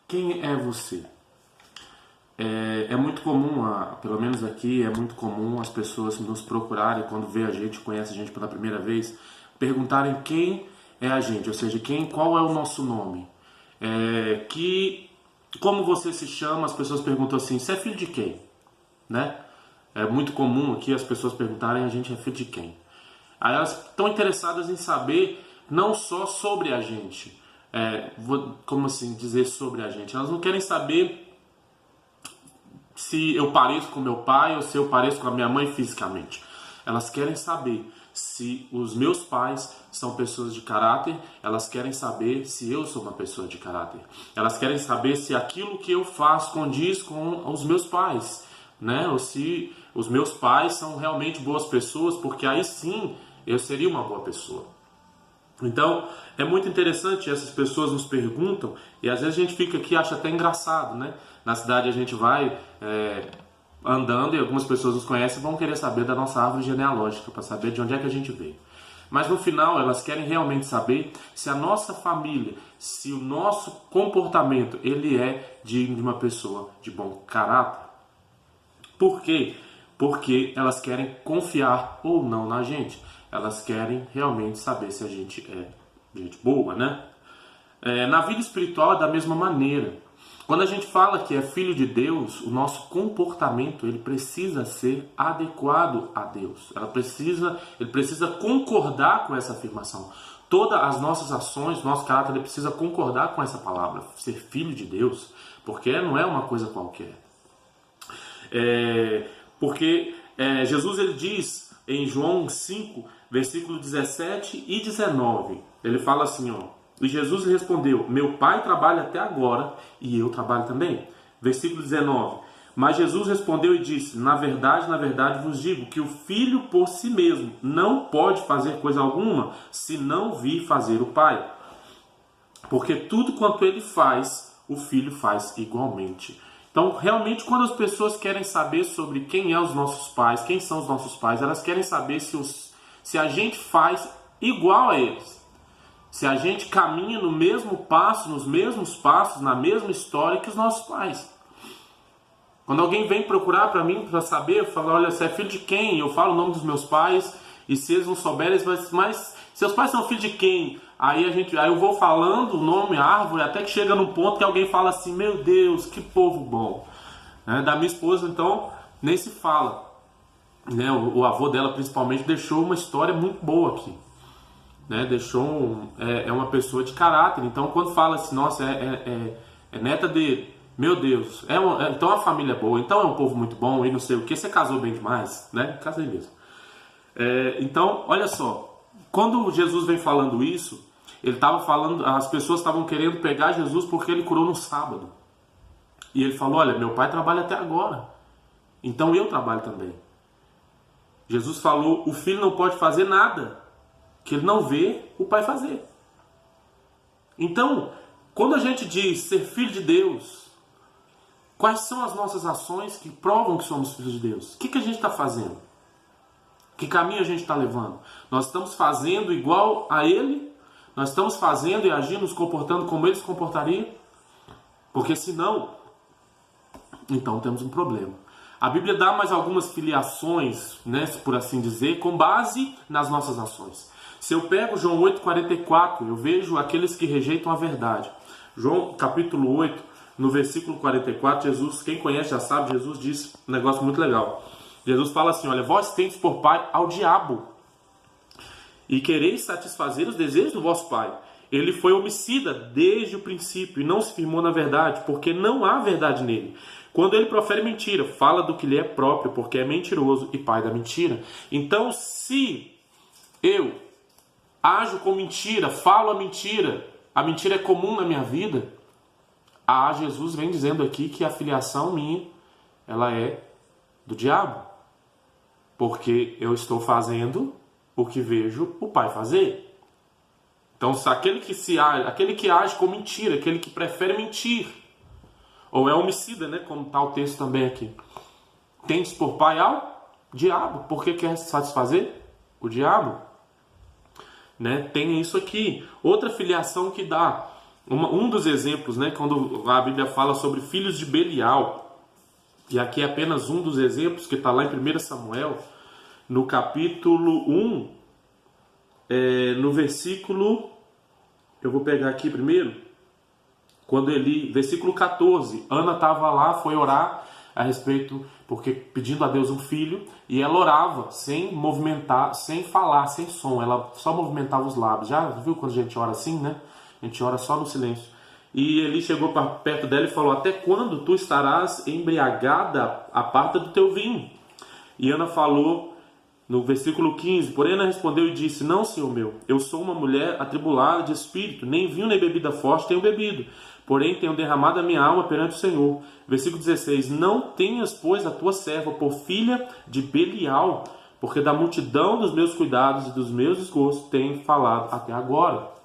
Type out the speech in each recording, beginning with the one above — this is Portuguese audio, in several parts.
Quem é você? É muito comum, pelo menos aqui, é muito comum as pessoas nos procurarem quando vê a gente, conhece a gente pela primeira vez, perguntarem quem é a gente, ou seja, qual é o nosso nome. Como você se chama, as pessoas perguntam assim, você é filho de quem? Né? É muito comum aqui as pessoas perguntarem a gente é filho de quem. Aí elas estão interessadas em saber não só sobre a gente, como assim dizer sobre a gente, elas não querem saber se eu pareço com meu pai ou se eu pareço com a minha mãe fisicamente. Elas querem saber se os meus pais são pessoas de caráter, elas querem saber se eu sou uma pessoa de caráter. Elas querem saber se aquilo que eu faço condiz com os meus pais, né? Ou se os meus pais são realmente boas pessoas, porque aí sim eu seria uma boa pessoa. Então, é muito interessante, essas pessoas nos perguntam, e às vezes a gente fica aqui e acha até engraçado, né? Na cidade a gente vai andando e algumas pessoas nos conhecem e vão querer saber da nossa árvore genealógica, para saber de onde é que a gente veio. Mas no final elas querem realmente saber se a nossa família, se o nosso comportamento, ele é digno de uma pessoa de bom caráter. Por quê? Porque elas querem confiar ou não na gente. Elas querem realmente saber se a gente é gente boa, né? Na vida espiritual é da mesma maneira. Quando a gente fala que é filho de Deus, o nosso comportamento ele precisa ser adequado a Deus. Ele precisa concordar com essa afirmação. Todas as nossas ações, nosso caráter, ele precisa concordar com essa palavra. Ser filho de Deus, porque não é uma coisa qualquer. Porque Jesus ele diz em João 5, versículo 17 e 19, ele fala assim, e Jesus lhe respondeu, meu pai trabalha até agora e eu trabalho também. Versículo 19, mas Jesus respondeu e disse, na verdade vos digo que o filho por si mesmo não pode fazer coisa alguma se não vir fazer o pai. Porque tudo quanto ele faz, o filho faz igualmente. Então, realmente, quando as pessoas querem saber sobre quem é os nossos pais, quem são os nossos pais, elas querem saber se a gente faz igual a eles. Se a gente caminha no mesmo passo, nos mesmos passos, na mesma história que os nossos pais. Quando alguém vem procurar para mim, para saber, eu falo, olha, você é filho de quem? Eu falo o nome dos meus pais, e se eles não souberem, eles vão dizer, mas seus pais são filhos de quem? Aí eu vou falando o nome, a árvore, até que chega num ponto que alguém fala assim, meu Deus, que povo bom. Da minha esposa, então, nem se fala. O avô dela, principalmente, deixou uma história muito boa aqui. É uma pessoa de caráter. Então, quando fala assim, nossa, é neta dele, meu Deus, então a família é boa, então é um povo muito bom, e não sei o que, você casou bem demais, né? Casei mesmo. Então, olha só, quando Jesus vem falando isso, ele estava falando, as pessoas estavam querendo pegar Jesus porque ele curou no sábado. E ele falou, olha, meu pai trabalha até agora, então eu trabalho também. Jesus falou, o filho não pode fazer nada que ele não vê o pai fazer. Então, quando a gente diz ser filho de Deus, quais são as nossas ações que provam que somos filhos de Deus? O que a gente está fazendo? Que caminho a gente está levando? Nós estamos fazendo igual a ele? Nós estamos fazendo e agindo, nos comportando como ele se comportaria? Porque se não, então temos um problema. A Bíblia dá mais algumas filiações, né, por assim dizer, com base nas nossas ações. Se eu pego João 8,44, eu vejo aqueles que rejeitam a verdade. João capítulo 8, no versículo 44, Jesus, quem conhece já sabe, Jesus diz um negócio muito legal. Jesus fala assim, olha, vós tendes por pai ao diabo, e quereis satisfazer os desejos do vosso pai. Ele foi homicida desde o princípio, e não se firmou na verdade, porque não há verdade nele. Quando ele profere mentira, fala do que lhe é próprio, porque é mentiroso e pai da mentira. Então, se eu ajo com mentira, falo a mentira é comum na minha vida, Jesus vem dizendo aqui que a filiação minha, ela é do diabo. Porque eu estou fazendo o que vejo o pai fazer. Então, se aquele que age com mentira, aquele que prefere mentir, ou é homicida, né, como está o texto também aqui, tende por pai ao diabo, porque quer satisfazer o diabo. Tem isso aqui. Outra filiação que dá, Um dos exemplos, né, quando a Bíblia fala sobre filhos de Belial, e aqui é apenas um dos exemplos que está lá em 1 Samuel, no capítulo 1, no versículo, eu vou pegar aqui primeiro, quando versículo 14, Ana estava lá, foi orar a respeito, porque pedindo a Deus um filho, e ela orava sem movimentar, sem falar, sem som, ela só movimentava os lábios. Já viu quando a gente ora assim, né? A gente ora só no silêncio. E ele chegou para perto dela e falou: até quando tu estarás embriagada à parte do teu vinho? E Ana falou no versículo 15, porém Ana respondeu e disse: não, senhor meu, eu sou uma mulher atribulada de espírito, nem vinho nem bebida forte tenho bebido, porém tenho derramado a minha alma perante o Senhor. Versículo 16, não tenhas, pois, a tua serva por filha de Belial, porque da multidão dos meus cuidados e dos meus desgostos tenho falado até agora.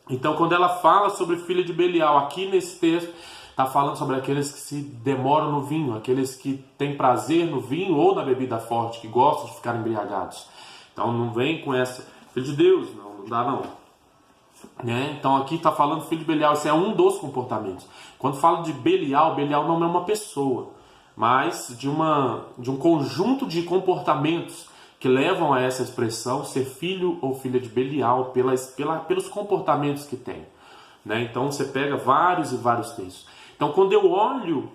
Então, quando ela fala sobre filha de Belial, aqui nesse texto, está falando sobre aqueles que se demoram no vinho, aqueles que têm prazer no vinho ou na bebida forte, que gostam de ficar embriagados. Então, não vem com essa, filho de Deus, não dá não. Né? Então, aqui está falando filho de Belial, esse é um dos comportamentos. Quando fala de Belial, Belial não é uma pessoa, mas de um conjunto de comportamentos que levam a essa expressão, ser filho ou filha de Belial, pelos comportamentos que tem. Né? Então você pega vários e vários textos. Então quando eu olho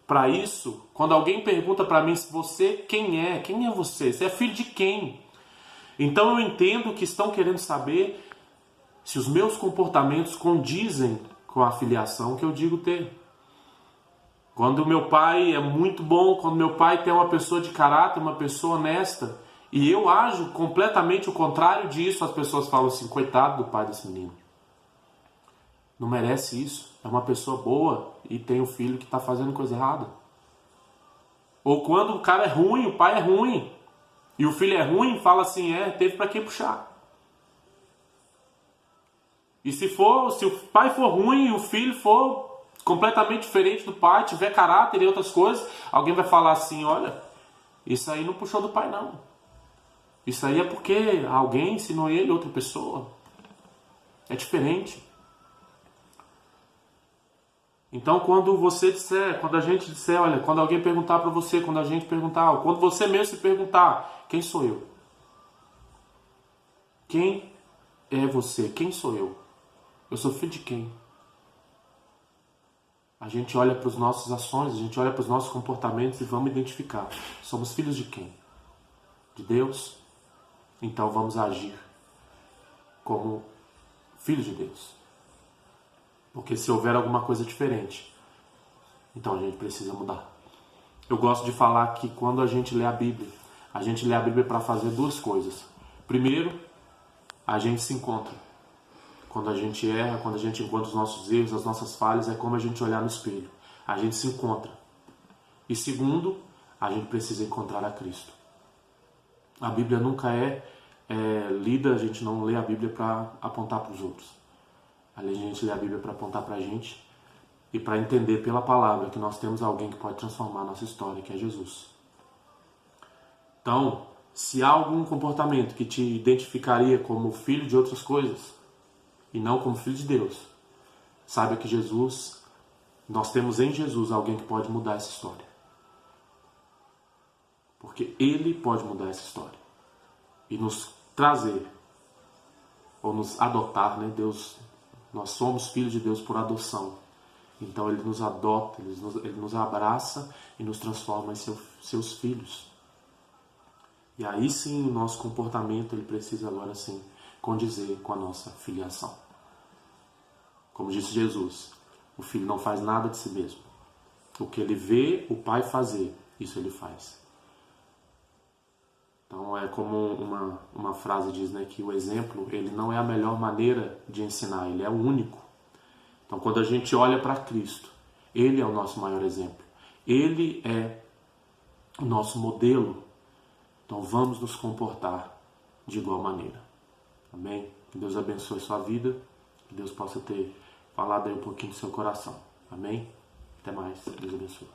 para isso, quando alguém pergunta para mim, quem é você? Você é filho de quem? Então eu entendo que estão querendo saber se os meus comportamentos condizem com a filiação que eu digo ter. Quando meu pai é muito bom, quando meu pai tem uma pessoa de caráter, uma pessoa honesta, e eu ajo completamente o contrário disso, as pessoas falam assim: coitado do pai desse menino. Não merece isso. É uma pessoa boa e tem um filho que está fazendo coisa errada. Ou quando o cara é ruim, o pai é ruim, e o filho é ruim, fala assim: teve para quem puxar. E se o pai for ruim e o filho for completamente diferente do pai, tiver caráter e outras coisas, alguém vai falar assim: olha, isso aí não puxou do pai não. Isso aí é porque alguém ensinou ele, outra pessoa. É diferente. Então quando a gente disser, olha, quando alguém perguntar para você, quando a gente perguntar, quando você mesmo se perguntar: quem sou eu? Quem é você? Quem sou eu? Eu sou filho de quem? A gente olha para as nossas ações, a gente olha para os nossos comportamentos e vamos identificar. Somos filhos de quem? De Deus? Então vamos agir como filhos de Deus. Porque se houver alguma coisa diferente, então a gente precisa mudar. Eu gosto de falar que quando a gente lê a Bíblia para fazer duas coisas. Primeiro, a gente se encontra. Quando a gente erra, quando a gente encontra os nossos erros, as nossas falhas, é como a gente olhar no espelho. A gente se encontra. E segundo, a gente precisa encontrar a Cristo. A Bíblia nunca é lida, a gente não lê a Bíblia para apontar para os outros. A gente lê a Bíblia para apontar para a gente e para entender pela palavra que nós temos alguém que pode transformar a nossa história, que é Jesus. Então, se há algum comportamento que te identificaria como filho de outras coisas e não como filho de Deus, saiba que nós temos em Jesus alguém que pode mudar essa história. Porque Ele pode mudar essa história e nos trazer, ou nos adotar, né? Nós somos filhos de Deus por adoção. Então Ele nos adota, Ele nos abraça e nos transforma em seus filhos. E aí sim o nosso comportamento ele precisa agora sim condizer com a nossa filiação. Como disse Jesus, o filho não faz nada de si mesmo. O que ele vê o pai fazer, isso ele faz. Então é como uma frase diz, né, que o exemplo ele não é a melhor maneira de ensinar, ele é o único. Então quando a gente olha para Cristo, Ele é o nosso maior exemplo. Ele é o nosso modelo. Então vamos nos comportar de igual maneira. Amém? Que Deus abençoe sua vida. Que Deus possa ter falado aí um pouquinho do seu coração. Amém? Até mais. Deus abençoe.